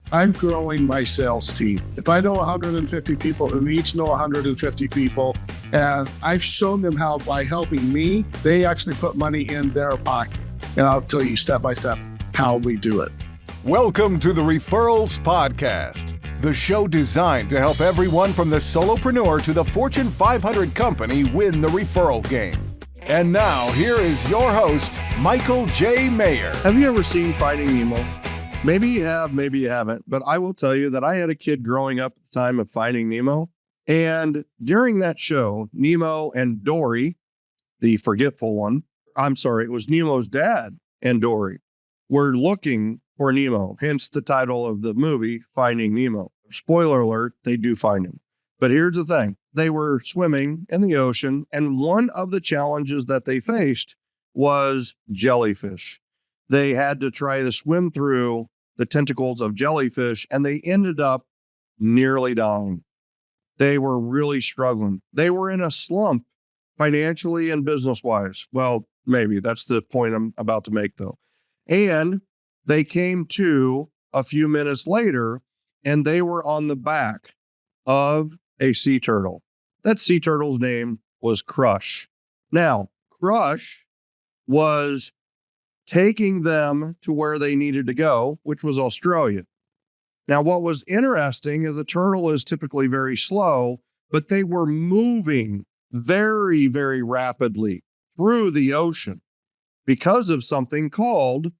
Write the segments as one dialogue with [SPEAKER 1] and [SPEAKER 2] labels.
[SPEAKER 1] I'm growing my sales team. If I know 150 people who each know 150 people, and I've shown them how by helping me, they actually put money in their pocket. And I'll tell you step by step how we do it.
[SPEAKER 2] Welcome to the Referrals Podcast, the show designed to help everyone from the solopreneur to the Fortune 500 company win the referral game. And now, here is your host, Michael J. Maher.
[SPEAKER 3] Have you ever seen Finding Nemo? Maybe you have, maybe you haven't, but I will tell you that I had a kid growing up at the time of Finding Nemo. And during that show, Nemo and Dory, the forgetful one, it was Nemo's dad and Dory, were looking for Nemo, hence the title of the movie, Finding Nemo. Spoiler alert, they do find him. But here's the thing. They were swimming in the ocean, and one of the challenges that they faced was jellyfish. They had to try to swim through the tentacles of jellyfish, and they ended up nearly dying. They were really struggling. They were in a slump financially and business-wise. Well, maybe that's the point I'm about to make, though. And they came to a few minutes later, and they were on the back of a sea turtle. That sea turtle's name was Crush. Now, Crush was taking them to where they needed to go, which was Australia. Now, what was interesting is a turtle is typically very slow, but they were moving very, very rapidly through the ocean because of something called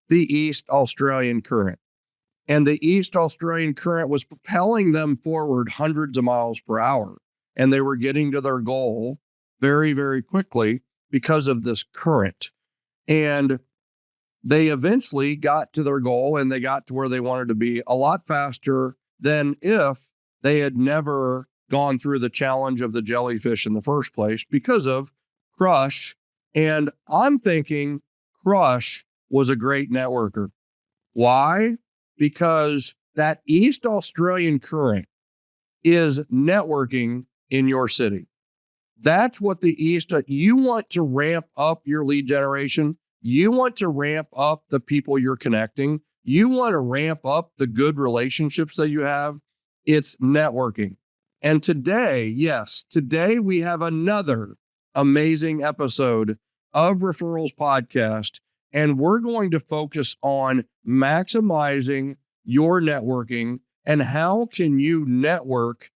[SPEAKER 3] the East Australian Current. And the East Australian Current was propelling them forward hundreds of miles per hour. And they were getting to their goal very, very quickly because of this current. And they eventually got to their goal, and they got to where they wanted to be a lot faster than if they had never gone through the challenge of the jellyfish in the first place because of Crush. And I'm thinking Crush was a great networker. Why? Because that East Australian Current is networking in your city. That's what the you want to ramp up your lead generation. You want to ramp up the people you're connecting. You want to ramp up the good relationships that you have. It's networking. And today we have another amazing episode of Referrals Podcast. And we're going to focus on maximizing your networking and how can you network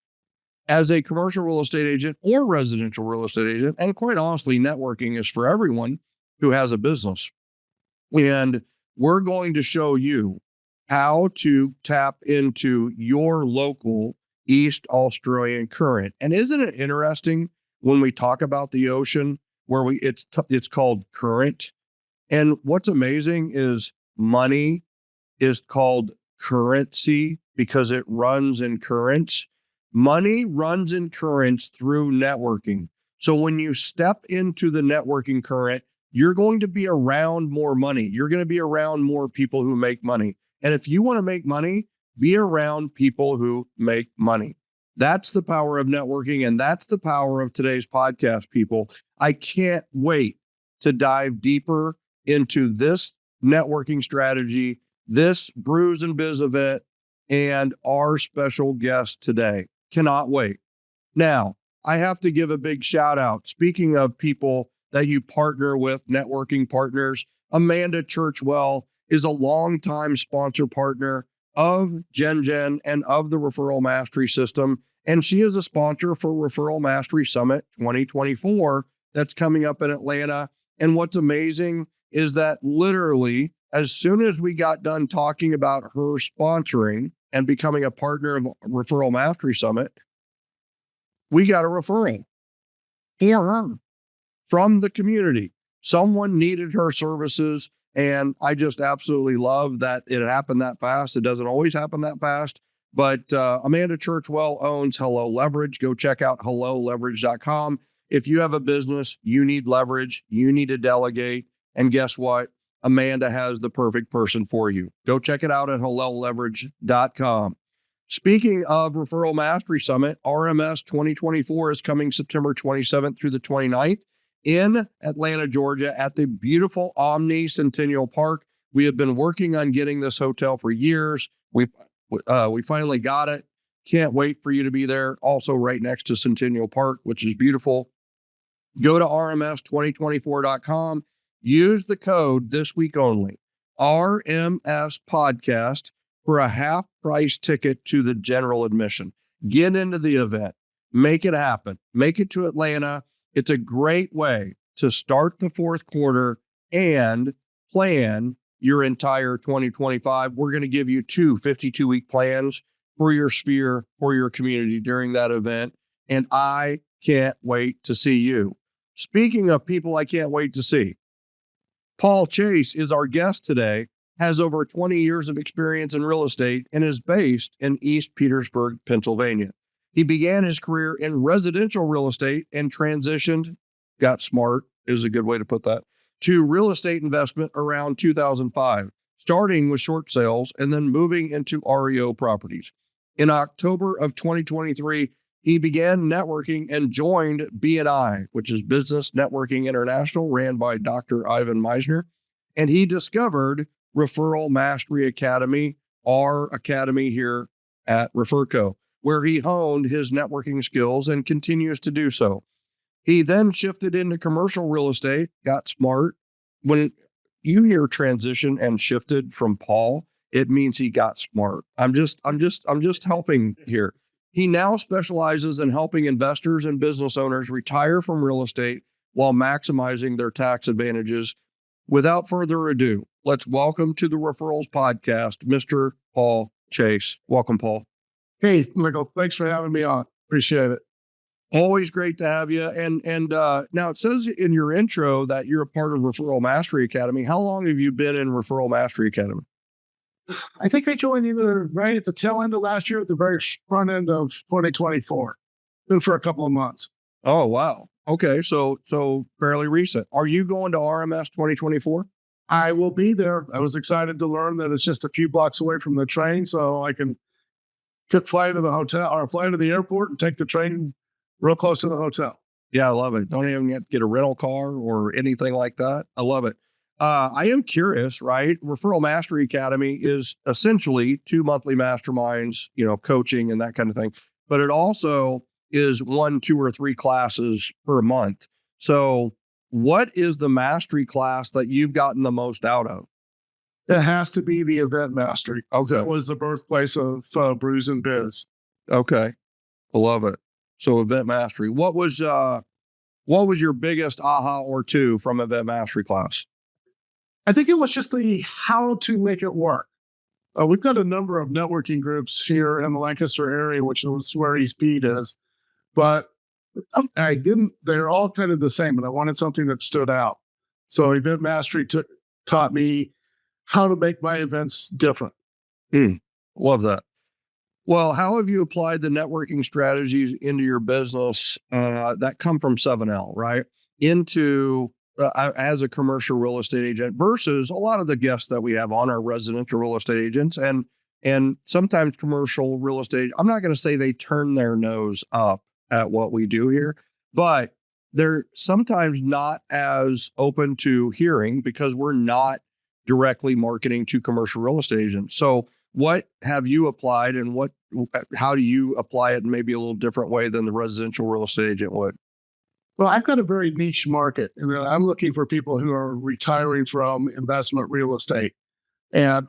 [SPEAKER 3] as a commercial real estate agent or residential real estate agent. And quite honestly, networking is for everyone who has a business. And we're going to show you how to tap into your local East Australian Current. And isn't it interesting when we talk about the ocean where it's called current? And what's amazing is money is called currency because it runs in currents. Money runs in currents through networking. So when you step into the networking current, you're going to be around more money. You're going to be around more people who make money. And if you want to make money, be around people who make money. That's the power of networking. And that's the power of today's podcast, people. I can't wait to dive deeper into this networking strategy, this Brews and Biz event, and our special guest today. Cannot wait. Now, I have to give a big shout out. Speaking of people that you partner with, networking partners, Amanda Churchwell is a longtime sponsor partner of Gen and of the Referral Mastery System. And she is a sponsor for Referral Mastery Summit 2024 that's coming up in Atlanta. And what's amazing is that literally, as soon as we got done talking about her sponsoring and becoming a partner of Referral Mastery Summit, we got a referral for her from the community. Someone needed her services, and I just absolutely love that it happened that fast. It doesn't always happen that fast, but Amanda Churchwell owns Hello Leverage. Go check out helloleverage.com. If you have a business, you need leverage, you need to delegate, and guess what? Amanda has the perfect person for you. Go check it out at helloleverage.com. Speaking of Referral Mastery Summit, RMS 2024 is coming September 27th through the 29th in Atlanta, Georgia at the beautiful Omni Centennial Park. We have been working on getting this hotel for years. We We finally got it. Can't wait for you to be there. Also right next to Centennial Park, which is beautiful. Go to rms2024.com. Use the code this week only, RMS Podcast, for a half price ticket to the general admission. Get into the event. Make it happen. Make it to Atlanta. It's a great way to start the fourth quarter and plan your entire 2025. We're going to give you 2 52-week plans for your sphere, for your community during that event. And I can't wait to see you. Speaking of people I can't wait to see, Paul Chase is our guest today, has over 20 years of experience in real estate, and is based in East Petersburg, Pennsylvania. He began his career in residential real estate and transitioned, got smart is a good way to put that, to real estate investment around 2005, starting with short sales and then moving into REO properties. In October of 2023, he began networking and joined BNI, which is Business Networking International, ran by Dr. Ivan Meisner. And he discovered Referral Mastery Academy, our academy here at Referco, where he honed his networking skills and continues to do so. He then shifted into commercial real estate, got smart. When you hear transition and shifted from Paul, it means he got smart. I'm just helping here. He now specializes in helping investors and business owners retire from real estate while maximizing their tax advantages. Without further ado, let's welcome to the Referrals Podcast, Mr. Paul Chase. Welcome, Paul.
[SPEAKER 1] Hey, Michael, thanks for having me on. Appreciate it.
[SPEAKER 3] Always great to have you. And now it says in your intro that you're a part of Referral Mastery Academy. How long have you been in Referral Mastery Academy?
[SPEAKER 1] I think I joined either right at the tail end of last year, at the very front end of 2024. Been for a couple of months.
[SPEAKER 3] Oh, wow. Okay. So fairly recent. Are you going to RMS 2024?
[SPEAKER 1] I will be there. I was excited to learn that it's just a few blocks away from the train, so I can fly to the hotel or fly to the airport and take the train real close to the hotel.
[SPEAKER 3] Yeah, I love it. Don't even have to get a rental car or anything like that. I love it. I am curious, right? Referral Mastery Academy is essentially 2 monthly masterminds, coaching and that kind of thing. But it also is 1, 2, or 3 classes per month. So what is the mastery class that you've gotten the most out of?
[SPEAKER 1] It has to be the event mastery.
[SPEAKER 3] Okay.
[SPEAKER 1] That was the birthplace of Brews and Biz.
[SPEAKER 3] Okay. I love it. So event mastery. What was your biggest aha or two from event mastery class?
[SPEAKER 1] I think it was just the how to make it work. We've got a number of networking groups here in the Lancaster area, which is where East Pete is, but they're all kind of the same, and I wanted something that stood out. So event mastery taught me how to make my events different.
[SPEAKER 3] Love that. Well, how have you applied the networking strategies into your business that come from 7L, right? Into as a commercial real estate agent versus a lot of the guests that we have on our residential real estate agents and sometimes commercial real estate. I'm not going to say they turn their nose up at what we do here, but they're sometimes not as open to hearing because we're not directly marketing to commercial real estate agents. So what have you applied and how do you apply it in maybe a little different way than the residential real estate agent would?
[SPEAKER 1] Well, I've got a very niche market, and I'm looking for people who are retiring from investment real estate. And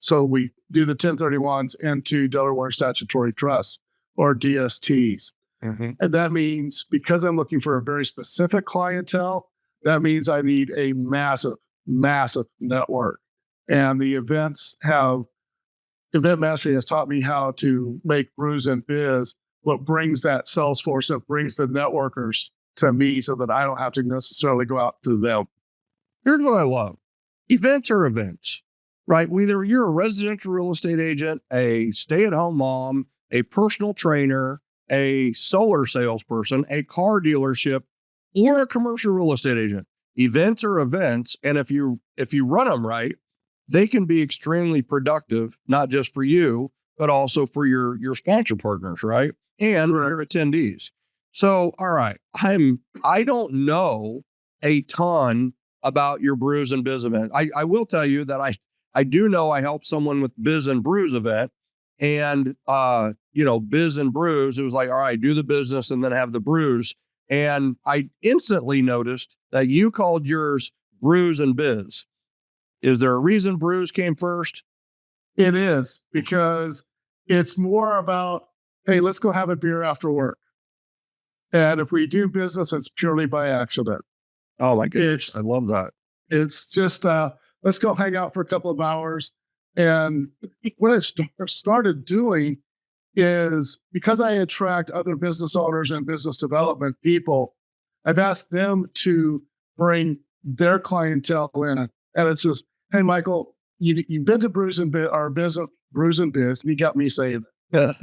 [SPEAKER 1] so we do the 1031s into Delaware Statutory Trusts or DSTs.
[SPEAKER 3] Mm-hmm.
[SPEAKER 1] And that means because I'm looking for a very specific clientele, that means I need a massive, massive network. And the event mastery has taught me how to make Brews and Biz what brings that sales force, that brings the networkers to me so that I don't have to necessarily go out to them.
[SPEAKER 3] Here's what I love. Events are events, right? Whether you're a residential real estate agent, a stay-at-home mom, a personal trainer, a solar salesperson, a car dealership, or a commercial real estate agent. Events are events. And if you run them right, they can be extremely productive, not just for you, but also for your sponsor partners, right? And your attendees. So, all right, I don't know a ton about your Brews and Biz event. I will tell you that I do know I helped someone with Biz and Brews event, and Biz and Brews, it was like, all right, do the business and then have the brews. And I instantly noticed that you called yours Brews and Biz. Is there a reason Brews came first?
[SPEAKER 1] It is, because it's more about, hey, let's go have a beer after work. And if we do business, it's purely by accident.
[SPEAKER 3] Oh my goodness, I love that.
[SPEAKER 1] It's just, let's go hang out for a couple of hours. And what I started doing is, because I attract other business owners and business development people, I've asked them to bring their clientele in. And it says, hey, Michael, you've been to Brews and Biz, our business, Brews and Biz, and you got me saying that.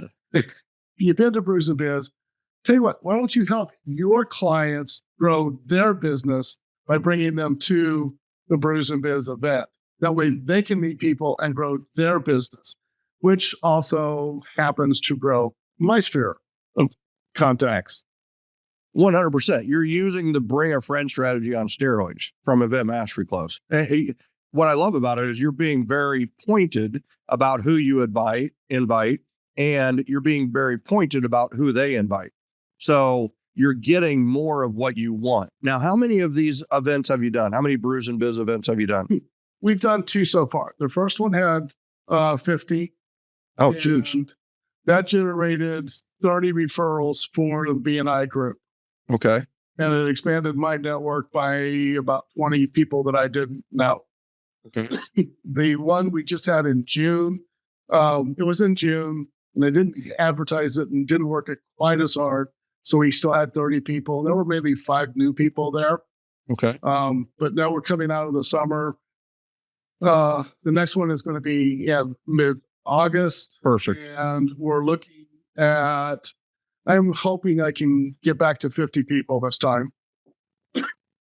[SPEAKER 1] You've been to Brews and Biz. Tell you what, why don't you help your clients grow their business by bringing them to the Brews and Biz event? That way they can meet people and grow their business, which also happens to grow my sphere of contacts.
[SPEAKER 3] 100%. You're using the bring a friend strategy on steroids from Event Mastery Close. What I love about it is you're being very pointed about who you invite, and you're being very pointed about who they invite. So you're getting more of what you want. Now, how many of these events have you done? How many Brews and Biz events have you done?
[SPEAKER 1] We've done 2 so far. The first one had 50.
[SPEAKER 3] Oh, geez.
[SPEAKER 1] That generated 30 referrals for the BNI group.
[SPEAKER 3] Okay.
[SPEAKER 1] And it expanded my network by about 20 people that I didn't know.
[SPEAKER 3] Okay.
[SPEAKER 1] The one we just had in June, it was in June, and they didn't advertise it and didn't work it quite as hard. So we still had 30 people. There were maybe 5 new people there.
[SPEAKER 3] Okay.
[SPEAKER 1] But now we're coming out of the summer. The next one is going to be mid-August.
[SPEAKER 3] Perfect.
[SPEAKER 1] And we're looking at, I'm hoping I can get back to 50 people this time.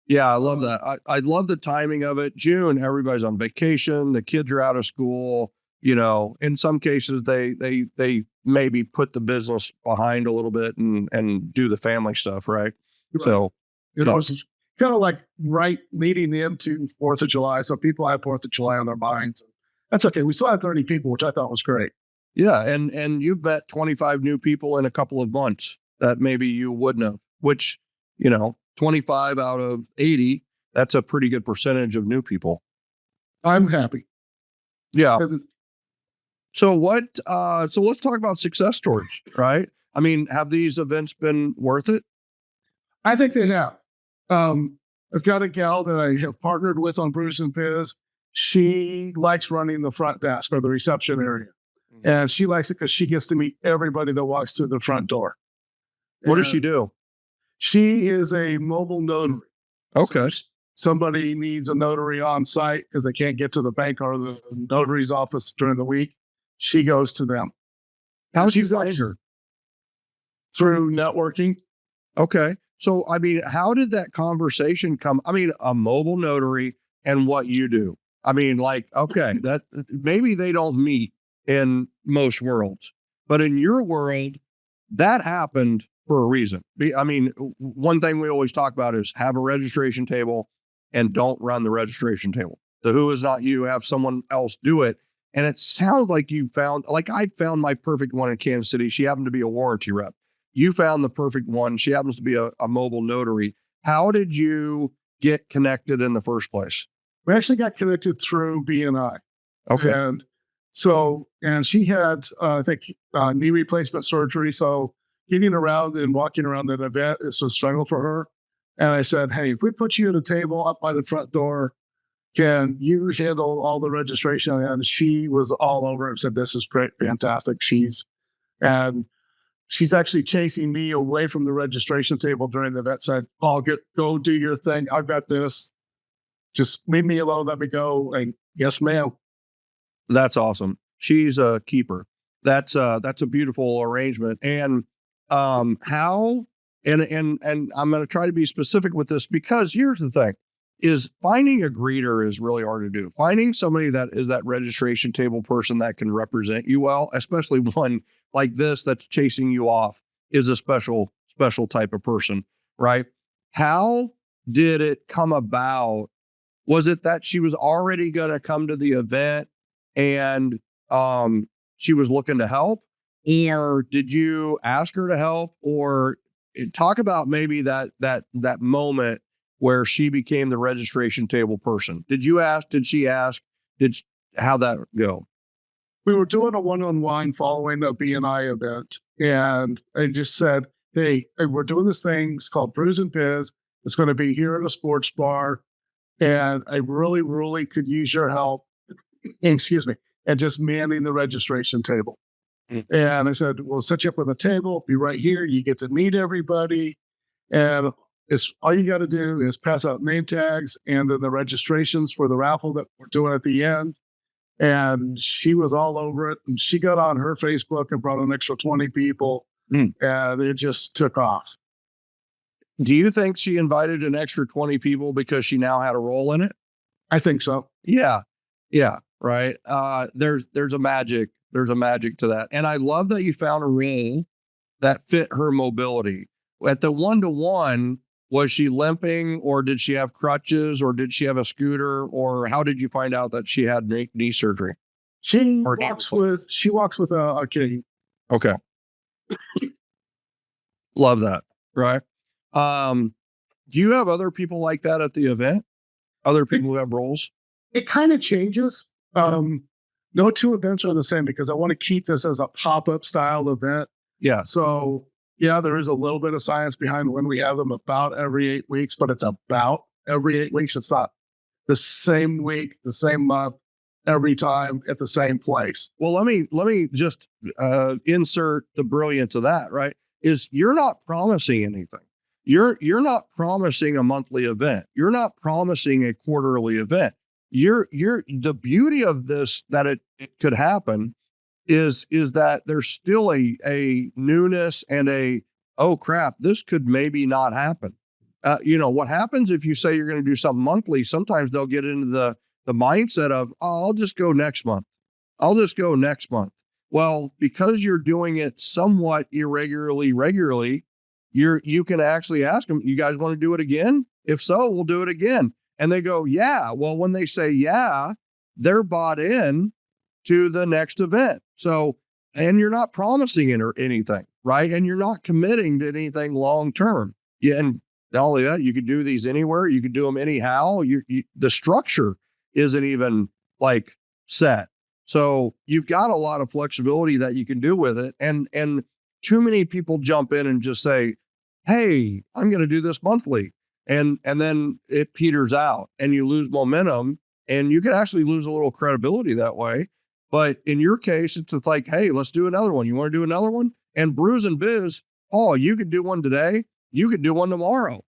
[SPEAKER 3] Yeah, I love that. I love the timing of it. June, everybody's on vacation. The kids are out of school. In some cases, they maybe put the business behind a little bit and do the family stuff, right? So
[SPEAKER 1] it's kind of like right leading into 4th of July. So people have 4th of July on their minds. That's okay. We still had 30 people, which I thought was great.
[SPEAKER 3] Yeah, and you've met 25 new people in a couple of months that maybe you wouldn't have, which, 25 out of 80, that's a pretty good percentage of new people.
[SPEAKER 1] I'm happy.
[SPEAKER 3] Yeah. So let's talk about success stories, right? I mean, have these events been worth it?
[SPEAKER 1] I think they have. I've got a gal that I have partnered with on Brews and Biz. She likes running the front desk or the reception area. And she likes it because she gets to meet everybody that walks through the front door.
[SPEAKER 3] What does she do?
[SPEAKER 1] She is a mobile notary.
[SPEAKER 3] Okay.
[SPEAKER 1] So somebody needs a notary on site because they can't get to the bank or the notary's office during the week. She goes to them.
[SPEAKER 3] How did you find her?
[SPEAKER 1] Through networking.
[SPEAKER 3] Okay. So, I mean, how did that conversation come? I mean, a mobile notary and what you do. I mean, okay, that maybe they don't meet in most worlds, but in your world, that happened for a reason. I mean, one thing we always talk about is have a registration table and don't run the registration table. The who is not you, have someone else do it. And it sounds like I found my perfect one in Kansas City. She happened to be a warranty rep. You found the perfect one. She happens to be a mobile notary. How did you get connected in the first place?
[SPEAKER 1] We actually got connected through BNI.
[SPEAKER 3] Okay.
[SPEAKER 1] And she had, I think, knee replacement surgery. So getting around and walking around that event is a struggle for her. And I said, hey, if we put you at a table up by the front door, can you handle all the registration? And she was all over and said, this is great, fantastic. She's actually chasing me away from the registration table during the event, said, Paul, go do your thing. I've got this. Just leave me alone. Let me go. And yes, ma'am.
[SPEAKER 3] That's awesome. She's a keeper. That's a beautiful arrangement. And how, and I'm going to try to be specific with this because here's the thing, is finding a greeter is really hard to do. Finding somebody that is that registration table person that can represent you well, especially one like this that's chasing you off, is a special type of person, right? How did it come about? Was it that she was already going to come to the event and she was looking to help, or did you ask her to help? Or talk about maybe that moment where she became the registration table person. Did you ask? Did she ask? How'd that go?
[SPEAKER 1] We were doing a one-on-one following a B&I event, and I just said, hey, we're doing this thing. It's called Brews and Biz. It's going to be here at a sports bar, and I really, really could use your help, excuse me, and just manning the registration table. And I said, we'll set you up with a table, be right here. You get to meet everybody, and it's all you got to do is pass out name tags and then the registrations for the raffle that we're doing at the end. And she was all over it. And she got on her Facebook and brought an extra 20 people. And it just took off.
[SPEAKER 3] Do you think she invited an extra 20 people because she now had a role in it?
[SPEAKER 1] I think so.
[SPEAKER 3] Yeah. Yeah. Right. There's a magic. There's a magic to that. And I love that you found a role that fit her mobility. At the 1-to-1, was she limping, or did she have crutches, or did she have a scooter, or how did you find out that she had knee surgery?
[SPEAKER 1] She walks with a cane.
[SPEAKER 3] Okay. Love that. Right. Do you have other people like that at the event? Other people who have roles?
[SPEAKER 1] It kind of changes. No two events are the same because I want to keep this as a pop-up style event.
[SPEAKER 3] Yeah.
[SPEAKER 1] So yeah, there is a little bit of science behind when we have them about every 8 weeks, but it's about every 8 weeks. It's not the same week, the same month, every time at the same place.
[SPEAKER 3] Well, let me just insert the brilliance of that, right? Is you're not promising anything. You're not promising a monthly event. You're not promising a quarterly event. The beauty of this, that it could happen, is that there's still a newness and oh crap, this could maybe not happen. What happens if you say you're going to do something monthly? Sometimes they'll get into the mindset of, oh, I'll just go next month. Well, because you're doing it somewhat regularly, you can actually ask them, you guys want to do it again? If so, we'll do it again. And they go, yeah. Well, when they say yeah, they're bought in to the next event. So, and you're not promising it or anything, right? And you're not committing to anything long-term. Yeah. And not only that, you could do these anywhere. You could do them anyhow. The structure isn't even like set. So you've got a lot of flexibility that you can do with it. And too many people jump in and just say, hey, I'm going to do this monthly. And then it peters out and you lose momentum, and you could actually lose a little credibility that way. But in your case, it's like, hey, let's do another one. You want to do another one? And Brews and Biz, you could do one today. You could do one tomorrow.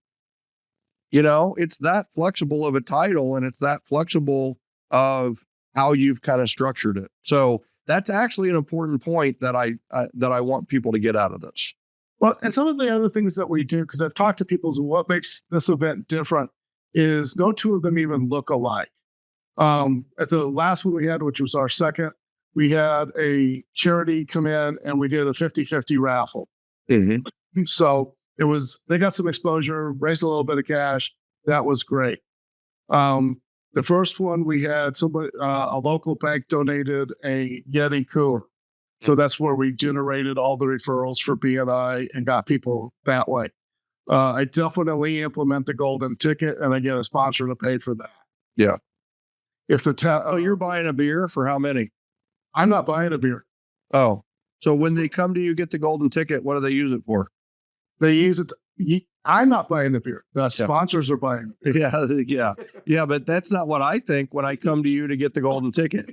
[SPEAKER 3] It's that flexible of a title, and it's that flexible of how you've kind of structured it. So that's actually an important point that I want people to get out of this.
[SPEAKER 1] Well, and some of the other things that we do, because I've talked to people, so what makes this event different is no two of them even look alike. At the last one we had, which was our second, we had a charity come in and we did a 50-50 raffle. Mm-hmm. So they got some exposure, raised a little bit of cash. That was great. The first one we had a local bank donated a Yeti cooler. So that's where we generated all the referrals for B&I and got people that way. I definitely implement the golden ticket, and I get a sponsor to pay for that.
[SPEAKER 3] Yeah.
[SPEAKER 1] If
[SPEAKER 3] you're buying a beer for how many?
[SPEAKER 1] I'm not buying a beer.
[SPEAKER 3] Oh, so when they come to you, get the golden ticket, what do they use it for?
[SPEAKER 1] They use it. I'm not buying the beer. The sponsors are buying it.
[SPEAKER 3] Yeah. But that's not what I think when I come to you to get the golden ticket.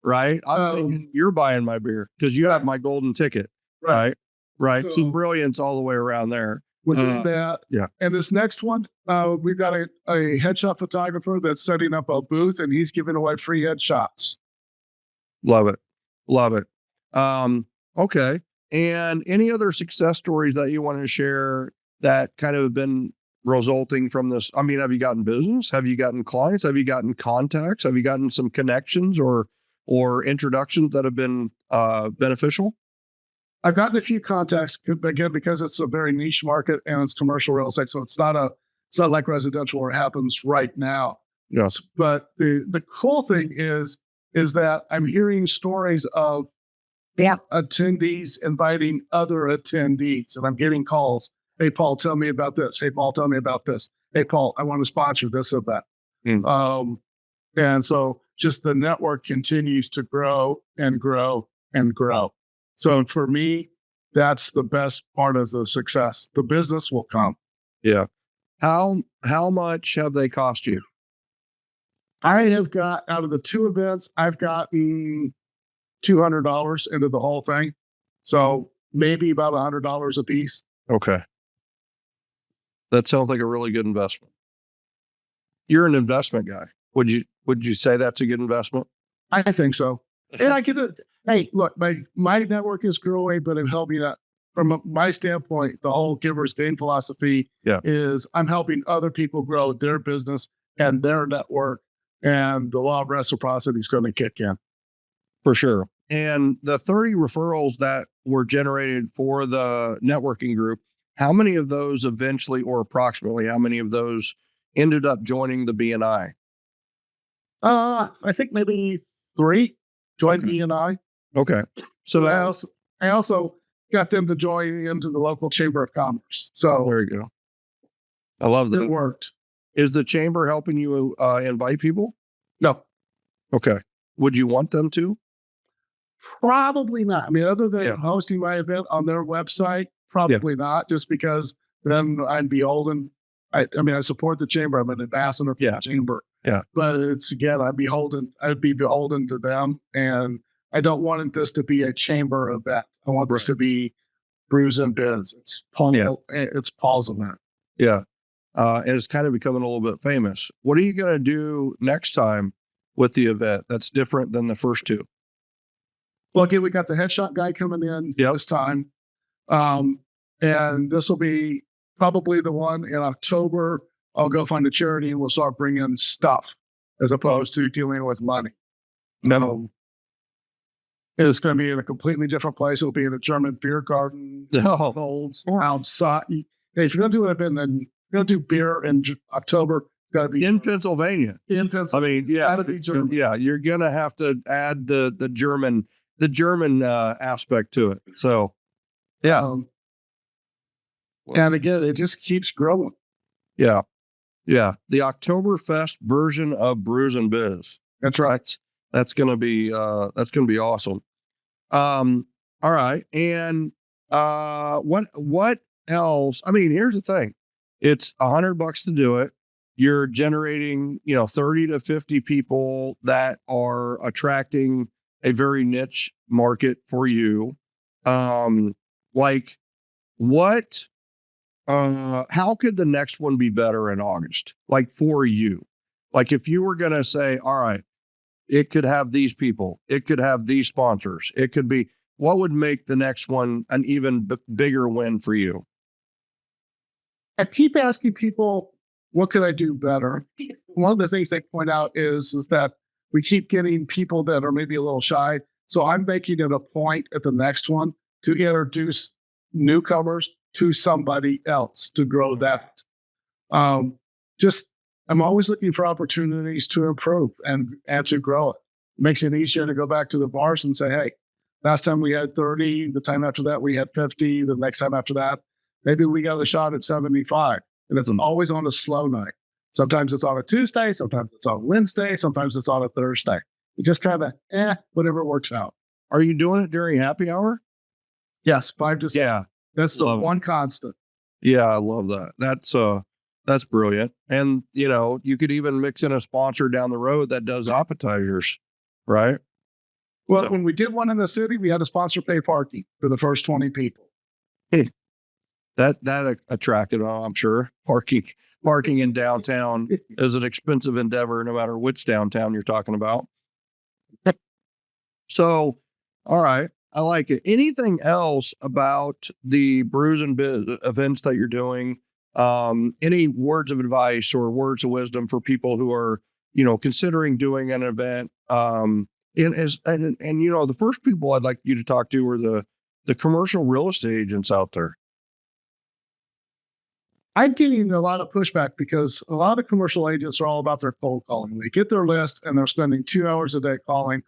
[SPEAKER 3] Right? I'm thinking you're buying my beer because you have my golden ticket. Right. So, some brilliance all the way around there.
[SPEAKER 1] We're doing that.
[SPEAKER 3] Yeah.
[SPEAKER 1] And this next one, we've got a headshot photographer that's setting up a booth, and he's giving away free headshots.
[SPEAKER 3] Love it. Okay. And any other success stories that you want to share that kind of have been resulting from this? I mean, have you gotten business? Have you gotten clients? Have you gotten contacts? Have you gotten some connections or introductions that have been beneficial?
[SPEAKER 1] I've gotten a few contacts, again, because it's a very niche market and it's commercial real estate. So it's not like residential where it happens right now.
[SPEAKER 3] Yes.
[SPEAKER 1] But the cool thing is that I'm hearing stories of attendees inviting other attendees. And I'm getting calls. Hey, Paul, tell me about this. Hey, Paul, tell me about this. Hey, Paul, I want to sponsor this event. And so just the network continues to grow and grow and grow. So for me, that's the best part of the success. The business will come.
[SPEAKER 3] Yeah. How much have they cost you?
[SPEAKER 1] I have got, out of the 2 events, I've gotten $200 into the whole thing. So maybe about $100 a piece.
[SPEAKER 3] Okay. That sounds like a really good investment. You're an investment guy. Would you say that's a good investment?
[SPEAKER 1] I think so. And I get it. Hey, look, my network is growing, but I'm helping out. From my standpoint, the whole giver's gain philosophy is I'm helping other people grow their business and their network, and the law of reciprocity is going to kick in.
[SPEAKER 3] For sure. And the 30 referrals that were generated for the networking group, how many of those eventually, or approximately how many of those ended up joining the BNI?
[SPEAKER 1] I think maybe 3 joined BNI.
[SPEAKER 3] Okay. So
[SPEAKER 1] I also got them to join into the local Chamber of Commerce. So
[SPEAKER 3] there you go. I love that.
[SPEAKER 1] It worked.
[SPEAKER 3] Is the chamber helping you invite people?
[SPEAKER 1] No.
[SPEAKER 3] Okay. Would you want them to?
[SPEAKER 1] Probably not. I mean, other than hosting my event on their website, probably not, just because then I'm beholden. I support the chamber. I'm an ambassador for the chamber. Yeah. But I'd be beholden to them. And I don't want this to be a chamber event. I want this to be Brews and Biz. It's Paul's event.
[SPEAKER 3] Yeah. And it's kind of becoming a little bit famous. What are you going to do next time with the event that's different than the first 2?
[SPEAKER 1] Well, again, we got the headshot guy coming in this time. And this will be probably the one in October. I'll go find a charity and we'll start bringing stuff as opposed to dealing with money. No. It's going to be in a completely different place. It'll be in a German beer garden. Outside. Hey, if you're going to do an event, then you're going to do beer in October. It's got to be
[SPEAKER 3] in Pennsylvania.
[SPEAKER 1] In Pennsylvania.
[SPEAKER 3] I mean, you're going to have to add the German aspect to it. So,
[SPEAKER 1] and again, it just keeps growing.
[SPEAKER 3] Yeah. Yeah. The Oktoberfest version of Brews and Biz.
[SPEAKER 1] That's right.
[SPEAKER 3] That's going to be awesome. All right. And, what else? I mean, here's the thing. It's $100 to do it. You're generating, 30 to 50 people that are attracting a very niche market for you. How could the next one be better in August? Like for you, like if you were going to say, all right, it could have these people, it could have these sponsors, it could be, what would make the next one an even bigger win for you?
[SPEAKER 1] I keep asking people, what could I do better? One of the things they point out is that we keep getting people that are maybe a little shy. So I'm making it a point at the next one to introduce newcomers to somebody else to grow that. I'm always looking for opportunities to improve and to grow it. It makes it easier to go back to the bars and say, hey, last time we had 30, the time after that we had 50, the next time after that, maybe we got a shot at 75. And it's always on a slow night. Sometimes it's on a Tuesday, sometimes it's on Wednesday, sometimes it's on a Thursday. It just kind of, whatever works out.
[SPEAKER 3] Are you doing it during happy hour?
[SPEAKER 1] Yes, 5 to 7.
[SPEAKER 3] Yeah.
[SPEAKER 1] That's the one constant.
[SPEAKER 3] Yeah, I love that. That's brilliant. And, you could even mix in a sponsor down the road that does appetizers, right?
[SPEAKER 1] Well, when we did one in the city, we had a sponsor pay parking for the first 20 people.
[SPEAKER 3] Hey, that attracted, I'm sure. Parking in downtown is an expensive endeavor, no matter which downtown you're talking about. So, all right. I like it. Anything else about the Brews and Biz events that you're doing? Any words of advice or words of wisdom for people who are, considering doing an event? The first people I'd like you to talk to are the commercial real estate agents out there.
[SPEAKER 1] I'm getting a lot of pushback because a lot of commercial agents are all about their cold calling. They get their list and they're spending 2 hours a day calling.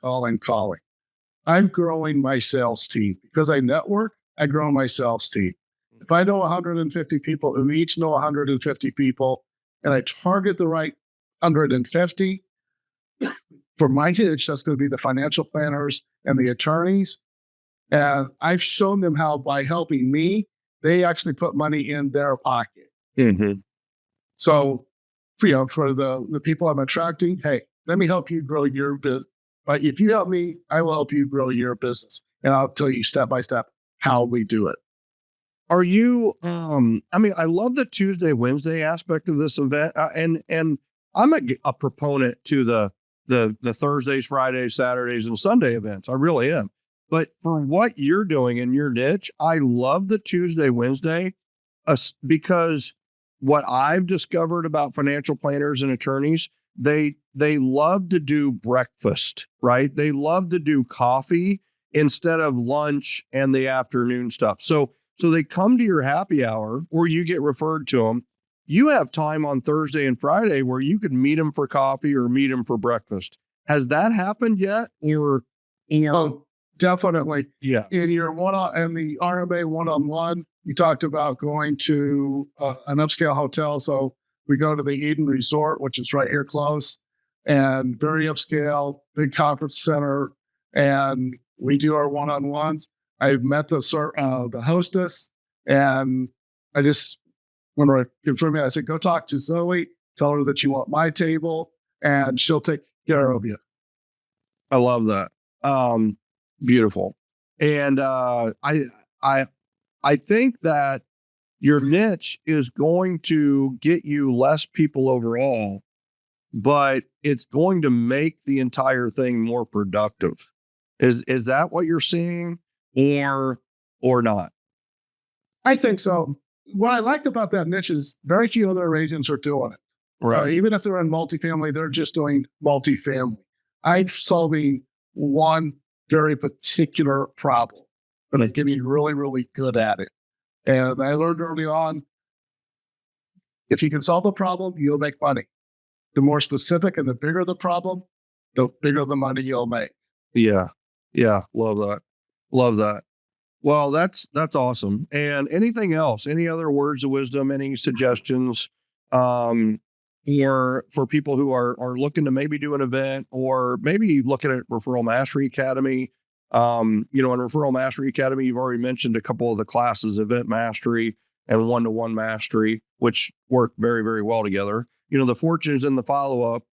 [SPEAKER 1] I'm growing my sales team because I network. I grow my sales team. If I know 150 people who each know 150 people, and I target the right 150 for my niche, that's going to be the financial planners and the attorneys. And I've shown them how by helping me, they actually put money in their pocket.
[SPEAKER 3] Mm-hmm.
[SPEAKER 1] So, for the people I'm attracting, hey, let me help you grow your business. But if you help me, I will help you grow your business. And I'll tell you step by step how we do it.
[SPEAKER 3] Are you, I love the Tuesday, Wednesday aspect of this event. And I'm a proponent to the Thursdays, Fridays, Saturdays, and Sunday events. I really am. But for what you're doing in your niche, I love the Tuesday, Wednesday, because what I've discovered about financial planners and attorneys, they love to do breakfast, right? They love to do coffee instead of lunch and the afternoon stuff. So they come to your happy hour or you get referred to them. You have time on Thursday and Friday where you could meet them for coffee or meet them for breakfast. Has that happened yet?
[SPEAKER 1] Oh, definitely.
[SPEAKER 3] Yeah.
[SPEAKER 1] In the RMA one-on-one, you talked about going to an upscale hotel. So we go to the Eden Resort, which is right here close, and very upscale, big conference center, and we do our one-on-ones. I've met the hostess, and I just, when I confirmed it, I said, go talk to Zoe, tell her that you want my table, and she'll take care of you.
[SPEAKER 3] I love that. Beautiful. And I think that your niche is going to get you less people overall, but it's going to make the entire thing more productive. Is that what you're seeing or not?
[SPEAKER 1] I think so. What I like about that niche is very few other agents are doing it.
[SPEAKER 3] Right.
[SPEAKER 1] Even if they're in multifamily, they're just doing multifamily. I'm solving one very particular problem, but I'm getting really, really good at it. And I learned early on, if you can solve a problem, you'll make money. The more specific and the bigger the problem, the bigger the money you'll make.
[SPEAKER 3] Yeah. Yeah. Love that. Love that. Well, that's awesome. And anything else, any other words of wisdom, any suggestions, or for people who are looking to maybe do an event or maybe looking at Referral Mastery Academy? In Referral Mastery Academy, you've already mentioned a couple of the classes, Event Mastery and One-to-One Mastery, which work very, very well together. The fortune's in the follow-up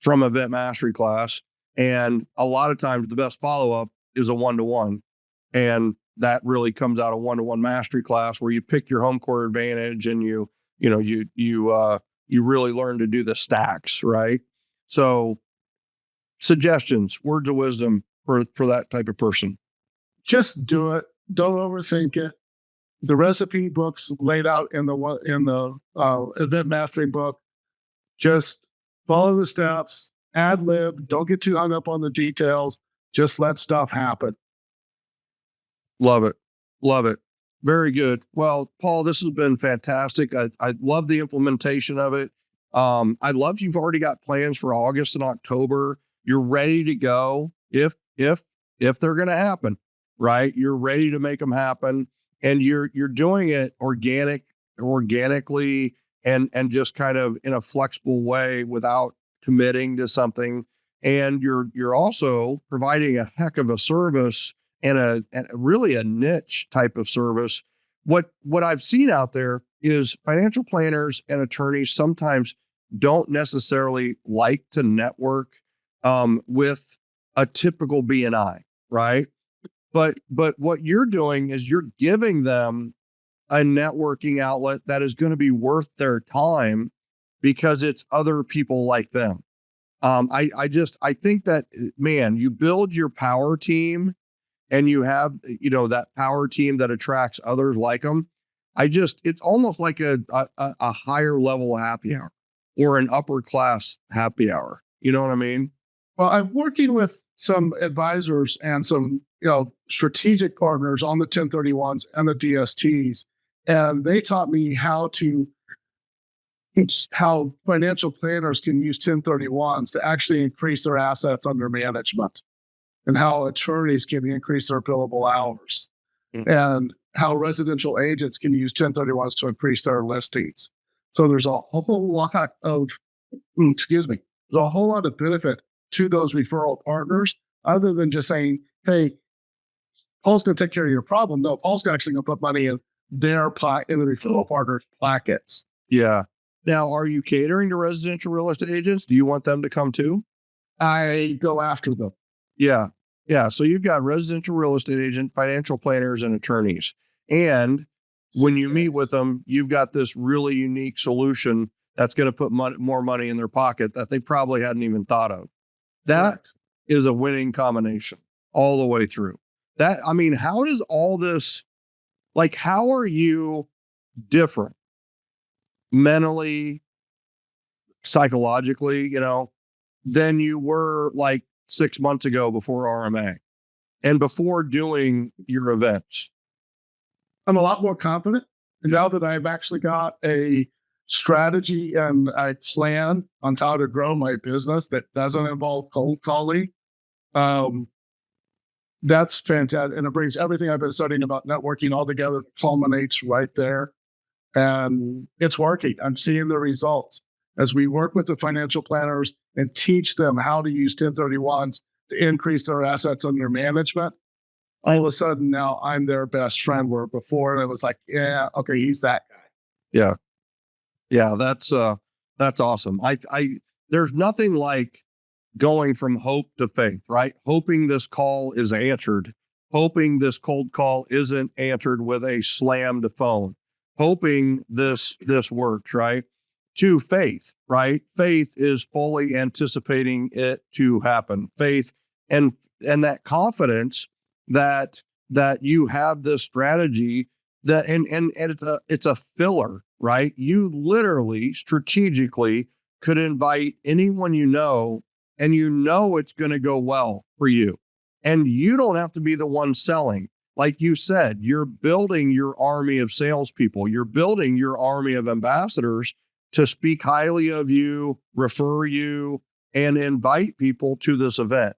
[SPEAKER 3] from Event Mastery class. And a lot of times the best follow-up is a one-to-one. And that really comes out of One-to-One Mastery class where you pick your home court advantage and you really learn to do the stacks, right? So suggestions, words of wisdom for that type of person.
[SPEAKER 1] Just do it. Don't overthink it. The recipe book's laid out in the Event Mastery book. Just follow the steps, ad lib. Don't get too hung up on the details. Just let stuff happen.
[SPEAKER 3] Love it. Love it. Very good. Well, Paul, this has been fantastic. I love the implementation of it. I love you've already got plans for August and October. You're ready to go if they're going to happen, right? You're ready to make them happen, and you're doing it organically and just kind of in a flexible way without committing to something. And you're also providing a heck of a service and really a niche type of service. What I've seen out there is financial planners and attorneys sometimes don't necessarily like to network with a typical BNI, right? But what you're doing is you're giving them a networking outlet that is going to be worth their time because it's other people like them. I think that, man, you build your power team and you have, that power team that attracts others like them. It's almost like a higher level happy hour or an upper class happy hour. You know what I mean?
[SPEAKER 1] Well, I'm working with some advisors and some, strategic partners on the 1031s and the DSTs. And they taught me how financial planners can use 1031s to actually increase their assets under management. and how attorneys can increase their billable hours, and how residential agents can use 1031s to increase their listings. So there's a whole lot of, there's a whole lot of benefit to those referral partners other than just saying, hey, Paul's going to take care of your problem. No, Paul's actually going to put money in in the referral partner's pockets.
[SPEAKER 3] Yeah. Now, are you catering to residential real estate agents? Do you want them to come too?
[SPEAKER 1] I go after them.
[SPEAKER 3] Yeah. Yeah. So you've got residential real estate agent, financial planners, and attorneys. And when you meet with them, you've got this really unique solution that's going to put more money in their pocket that they probably hadn't even thought of. That is a winning combination all the way through. How does all this, how are you different mentally, psychologically, than you were 6 months ago before RMA and before doing your events?
[SPEAKER 1] I'm a lot more confident now that I've actually got a strategy and a plan on how to grow my business that doesn't involve cold calling. That's fantastic. And it brings everything I've been studying about networking all together, culminates right there. And it's working. I'm seeing the results as we work with the financial planners and teach them how to use 1031s to increase their assets under management. All of a sudden now I'm their best friend, where before it was like, yeah, okay, he's that guy.
[SPEAKER 3] Yeah. Yeah. That's awesome. There's nothing like going from hope to faith, right? Hoping this call is answered, hoping this cold call isn't answered with a slammed phone, hoping this works, right? To faith, right? Faith is fully anticipating it to happen. Faith and that confidence that you have this strategy that and it's a filler, right? You literally strategically could invite anyone and it's going to go well for you. And you don't have to be the one selling. Like you said, you're building your army of salespeople. You're building your army of ambassadors to speak highly of you, refer you, and invite people to this event.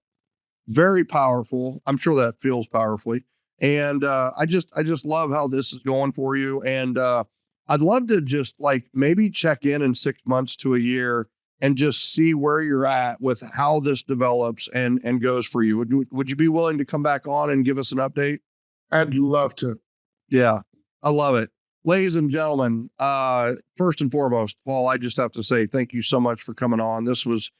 [SPEAKER 3] Very powerful. I'm sure that feels powerfully. And I just love how this is going for you. And I'd love to just maybe check in 6 months to a year and just see where you're at with how this develops and goes for you. Would you be willing to come back on and give us an update?
[SPEAKER 1] I'd love to.
[SPEAKER 3] Yeah, I love it. Ladies and gentlemen, first and foremost, Paul, I just have to say thank you so much for coming on. This is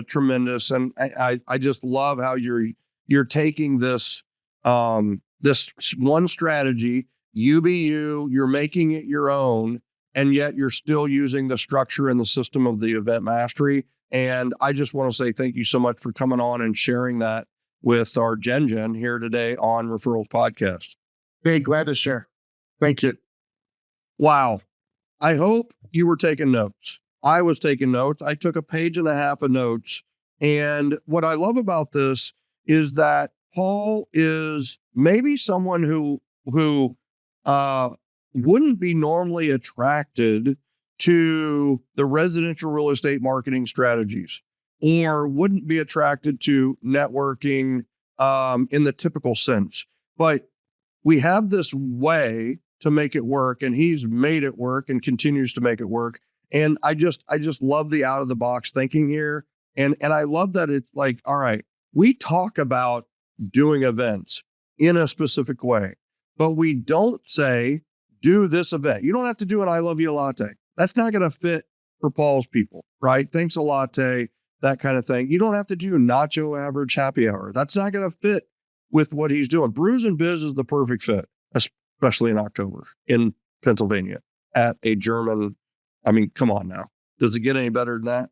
[SPEAKER 3] tremendous. And I just love how you're taking this one strategy, you're making it your own, and yet you're still using the structure and the system of the event mastery. And I just want to say thank you so much for coming on and sharing that with our Gen here today on Referrals Podcast.
[SPEAKER 1] Hey, glad to share. Thank you.
[SPEAKER 3] Wow. I hope you were taking notes. I was taking notes. I took 1.5 pages of notes. And what I love about this is that Paul is maybe someone who wouldn't be normally attracted to the residential real estate marketing strategies, or wouldn't be attracted to networking in the typical sense. But we have this way to make it work, and he's made it work and continues to make it work. And I just love the out of the box thinking here. And I love that it's all right, we talk about doing events in a specific way, but we don't say, do this event. You don't have to do an I love you latte. That's not going to fit for Paul's people, right? Thanks a latte, that kind of thing. You don't have to do nacho average happy hour. That's not going to fit with what he's doing. Brews and Biz is the perfect fit, especially in October in Pennsylvania at a German. I mean, come on now. Does it get any better than that?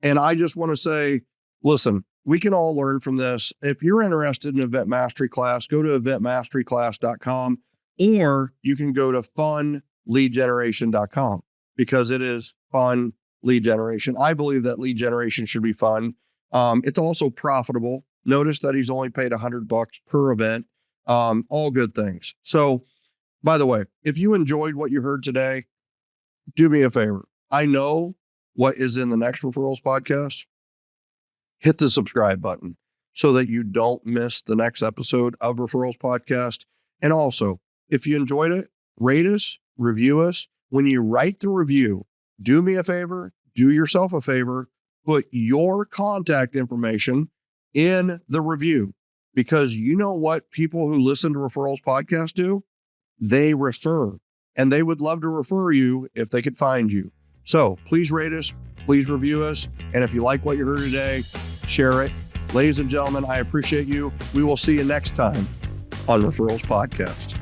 [SPEAKER 3] And I just want to say, listen, we can all learn from this. If you're interested in Event Mastery class, go to eventmasteryclass.com, or you can go to funleadgeneration.com, because it is fun lead generation. I believe that lead generation should be fun. It's also profitable. Notice that he's only paid $100 per event. All good things. So, by the way, if you enjoyed what you heard today, do me a favor. I know what is in the next Referrals podcast. Hit the subscribe button. so that you don't miss the next episode of Referrals Podcast. And also, if you enjoyed it, rate us, review us. When you write the review, do me a favor, do yourself a favor, put your contact information in the review, because you know what people who listen to Referrals Podcast do? They refer, and they would love to refer you if they could find you. So please rate us, please review us. And if you like what you heard today, share it. Ladies and gentlemen, I appreciate you. We will see you next time on Referrals Podcast.